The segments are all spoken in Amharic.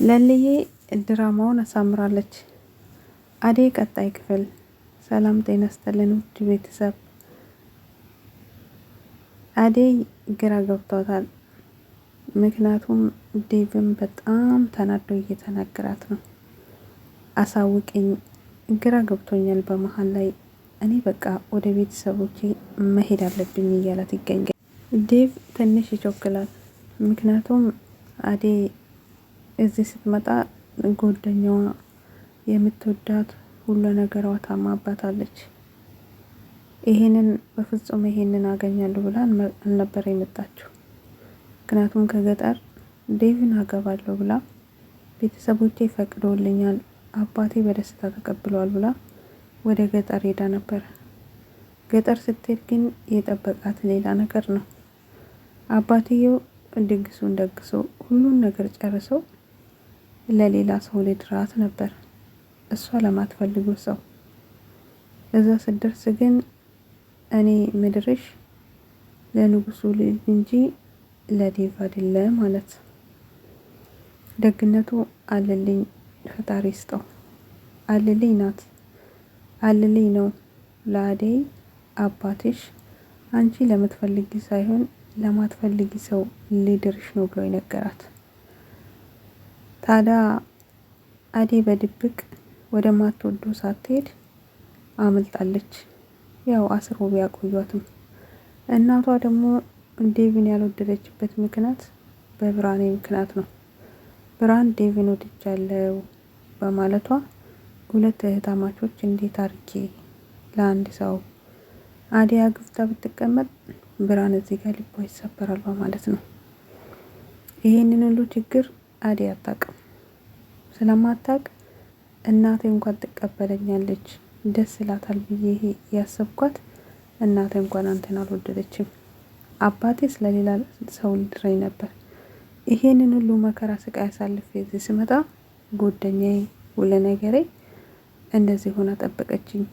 ለልዬ ድራማውን አሳምራለች። አደይ ቀጣይ ክፍል። ሰላም ጤና ይስጥልን ውድ ቤተሰብ። አደይ ግራ ገብቷታል። ምክንያቱም ዴቭን በጣም ተናዶ እየተናገራት ነው። አሳውቂኝ፣ ግራ ገብቶኛል፣ በመሃል ላይ እኔ በቃ ወደ ቤተሰቦቼ መሄድ አለብኝ እያላት ይገኛል። ዴቭ ትንሽ ይቾክላል። ምክንያቱም አደይ እዚህ ስትመጣ ጓደኛዋ የምትወዳት ሁሉ ነገሯ ታማባታለች። ይሄንን በፍጹም ይሄንን አገኛለሁ ብላ አልነበር የመጣችው። ምክንያቱም ከገጠር ዴቭን አገባለሁ ብላ ቤተሰቦቼ ፈቅዶልኛል፣ አባቴ በደስታ ተቀብሏል ብላ ወደ ገጠር ሄዳ ነበር። ገጠር ስትሄድ ግን የጠበቃት ሌላ ነገር ነው። አባትየው ድግሱን ደግሶ ሁሉን ነገር ጨርሰው ለሌላ ሰው ልድራት ነበር። እሷ ለማትፈልጉ ሰው እዛ ስደርስ ግን እኔ ምድርሽ ለንጉሱ ልጅ እንጂ ለዴቭ አይደለም ማለት። ደግነቱ አለልኝ ፈጣሪ ስጠው። አለልኝ ናት፣ አለልኝ ነው ለአደይ አባትሽ አንቺ ለምትፈልጊ ሳይሆን ለማትፈልጊ ሰው ሊድርሽ ነው ብሎ ይነገራት። ታዲያ አደይ በድብቅ ወደ ማትወዱ ሳትሄድ አምልጣለች። ያው አስሮ ቢያቆዩትም እናቷ ደግሞ ዴቭን ያልወደደችበት ምክንያት በብርሃኔ ምክንያት ነው። ብርሃን ዴቭን ወድጃለሁ በማለቷ ሁለት እህታማቾች እንዴት አርጌ ለአንድ ሰው አደይ አግፍታ ብትቀመጥ ብርሃን እዚህ ጋር ልቧ ይሰበራል በማለት ነው። ይሄንን ሁሉ ችግር አደይ አታውቅም። ስለማታውቅ እናቴ እንኳን ትቀበለኛለች ደስ ይላታል ብዬ ያሰብኳት እናቴ እንኳን አንተን አልወደደችም፣ አባቴ ስለሌላ ሰው ልድረኝ ነበር። ይሄንን ሁሉ መከራ ስቃይ አሳልፌ እዚህ ስመጣ ጓደኛዬ ሁሉ ነገሬ እንደዚህ ሆና ጠበቀችኝ፣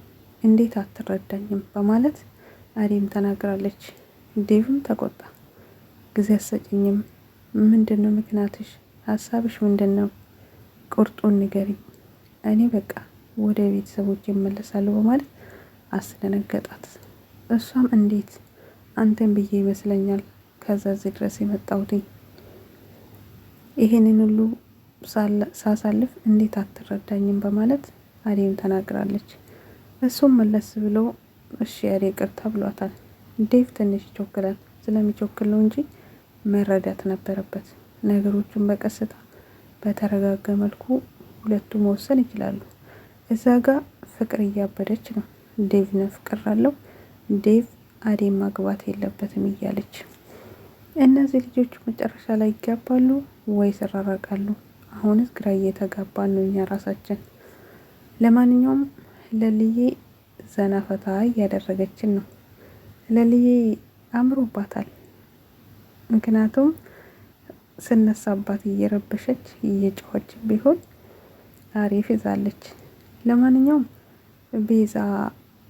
እንዴት አትረዳኝም በማለት አደይም ተናግራለች። ዴቭም ተቆጣ። ጊዜ አሰጭኝም፣ ምንድነው ምክንያትሽ? ሀሳብሽ ምንድነው? ቁርጡን ንገሪኝ፣ እኔ በቃ ወደ ቤተሰቦች እመለሳለሁ በማለት አስደነገጣት። እሷም እንዴት አንተን ብዬ ይመስለኛል ከዛ እዚህ ድረስ የመጣሁት፣ ይሄንን ሁሉ ሳሳልፍ እንዴት አትረዳኝም በማለት አደይም ተናግራለች። እሱም መለስ ብሎ እሺ አደይ ይቅርታ ብሏታል። ዴቭ ትንሽ ይቾክላል። ስለሚቾክል ነው እንጂ መረዳት ነበረበት። ነገሮቹን በቀስታ በተረጋጋ መልኩ ሁለቱ መወሰን ይችላሉ። እዛ ጋር ፍቅር እያበደች ነው። ዴቭ ነፍቅራለሁ፣ ዴቭ አደይ ማግባት የለበትም እያለች። እነዚህ ልጆች መጨረሻ ላይ ይጋባሉ ወይ ይራራቃሉ? አሁንስ ግራ እየተጋባን ነው እኛ ራሳችን። ለማንኛውም ለልዬ ዘና ፈታ እያደረገችን ነው። ለልዬ አምሮባታል። ምክንያቱም ስነሳባት እየረበሸች እየጮኸች ቢሆን አሪፍ ይዛለች። ለማንኛውም ቤዛ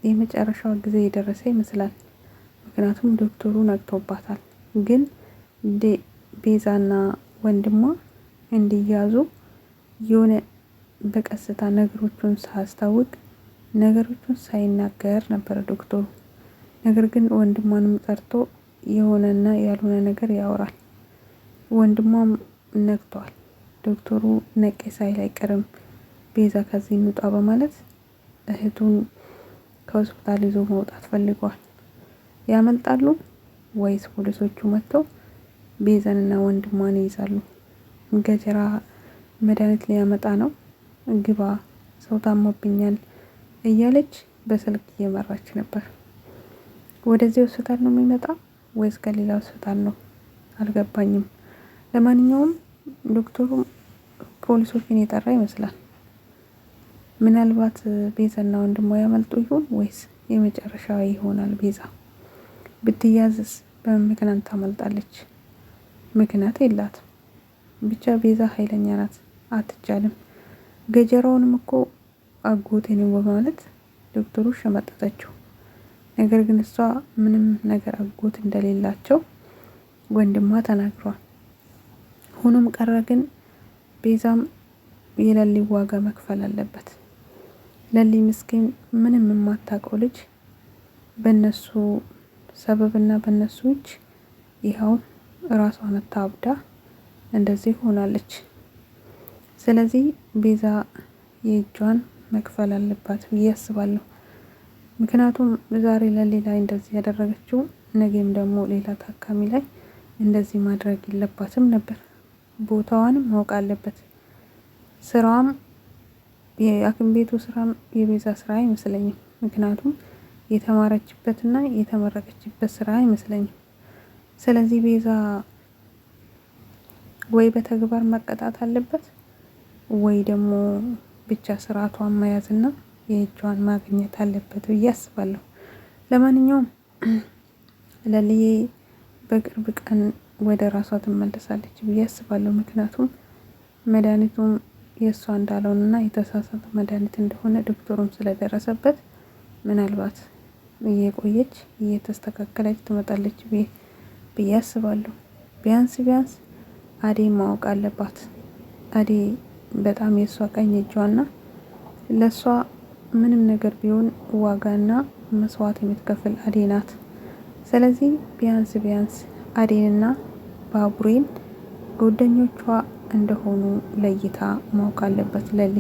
የመጨረሻው ጊዜ የደረሰ ይመስላል። ምክንያቱም ዶክተሩ ነግቶባታል። ግን ቤዛና ወንድሟ እንዲያዙ የሆነ በቀስታ ነገሮቹን ሳያስታውቅ ነገሮቹን ሳይናገር ነበር ዶክተሩ። ነገር ግን ወንድሟንም ጠርቶ የሆነና ያልሆነ ነገር ያወራል። ወንድሟም ነግቷል። ዶክተሩ ነቄ ሳይል አይቀርም ቤዛ ከዚህ እንውጣ በማለት እህቱን ከሆስፒታል ይዞ መውጣት ፈልገዋል። ያመልጣሉ ወይስ ፖሊሶቹ መጥተው ቤዛንና ወንድሟን ይይዛሉ? ገጀራ መድኃኒት ሊያመጣ ነው፣ ግባ ሰው ታሞብኛል እያለች በስልክ እየመራች ነበር። ወደዚህ ሆስፒታል ነው የሚመጣ ወይስ ከሌላ ሆስፒታል ነው? አልገባኝም። ለማንኛውም ዶክተሩ ፖሊሶችን የጠራ ይመስላል። ምናልባት ቤዛና ወንድሟ ያመልጡ ይሆን ወይስ የመጨረሻው ይሆናል? ቤዛ ብትያዝስ በምን ምክንያት ታመልጣለች? ምክንያት የላትም። ብቻ ቤዛ ኃይለኛ ናት፣ አትቻልም። ገጀራውንም እኮ አጎቴ ነው በማለት ዶክተሩ ሸመጠጠችው። ነገር ግን እሷ ምንም ነገር አጎት እንደሌላቸው ወንድሟ ተናግሯል። ሆኖም ቀረ ግን ቤዛም የለሊ ዋጋ መክፈል አለበት። ለሊ ምስኪን ምንም የማታውቀው ልጅ በነሱ ሰበብና በነሱ እጅ ይኸው ራሷን አታብዳ እንደዚህ ሆናለች። ስለዚህ ቤዛ የእጇን መክፈል አለባት ብዬ አስባለሁ። ምክንያቱም ዛሬ ለሊ ላይ እንደዚህ ያደረገችው ነገም ደግሞ ሌላ ታካሚ ላይ እንደዚህ ማድረግ የለባትም ነበር። ቦታዋንም ማወቅ አለበት። ስራዋም የሐኪም ቤቱ ስራም የቤዛ ስራ አይመስለኝም። ምክንያቱም የተማረችበትና የተመረቀችበት ስራ አይመስለኝም። ስለዚህ ቤዛ ወይ በተግባር መቀጣት አለበት ወይ ደግሞ ብቻ ስርዓቷን መያዝና የእጇን ማግኘት አለበት ብዬ አስባለሁ። ለማንኛውም ለልዬ በቅርብ ቀን ወደ ራሷ ትመለሳለች ብዬ አስባለሁ። ምክንያቱም መድኃኒቱም የእሷ እንዳልሆነና የተሳሳተ መድኃኒት እንደሆነ ዶክተሩም ስለደረሰበት ምናልባት እየቆየች እየተስተካከለች ትመጣለች ብዬ አስባለሁ። ቢያንስ አዴ ማወቅ አለባት። አዴ በጣም የእሷ ቀኝ እጇና ለእሷ ምንም ነገር ቢሆን ዋጋና መስዋዕት የምትከፍል አዴ ናት። ስለዚህ ቢያንስ አዴንና ባቡሬን ጓደኞቿ እንደሆኑ ለይታ ማወቅ አለበት። ለሊ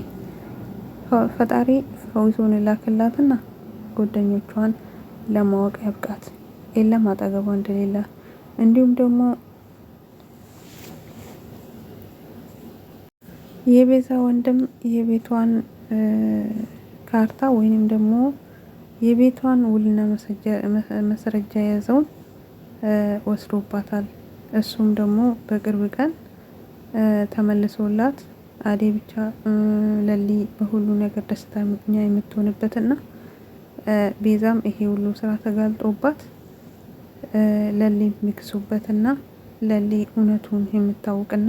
ፈጣሪ ፈውሱን ላክላትና ጓደኞቿን ለማወቅ ያብቃት። የለም አጠገቧ እንደሌላ እንዲሁም ደግሞ የቤዛ ወንድም የቤቷን ካርታ ወይንም ደግሞ የቤቷን ውልና ማስረጃ የያዘውን ወስዶባታል። እሱም ደግሞ በቅርብ ቀን ተመልሶላት አዴ ብቻ ለሊ በሁሉ ነገር ደስተኛ የምትሆንበትና ቤዛም ይሄ ሁሉ ስራ ተጋልጦባት ለሊ የሚክሱበትና ለሊ እውነቱን የምታውቅና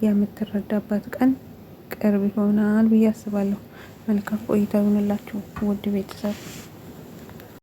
የምትረዳበት ቀን ቅርብ ይሆናል ብዬ አስባለሁ። መልካም ቆይታ ይሁንላችሁ ውድ ቤተሰብ።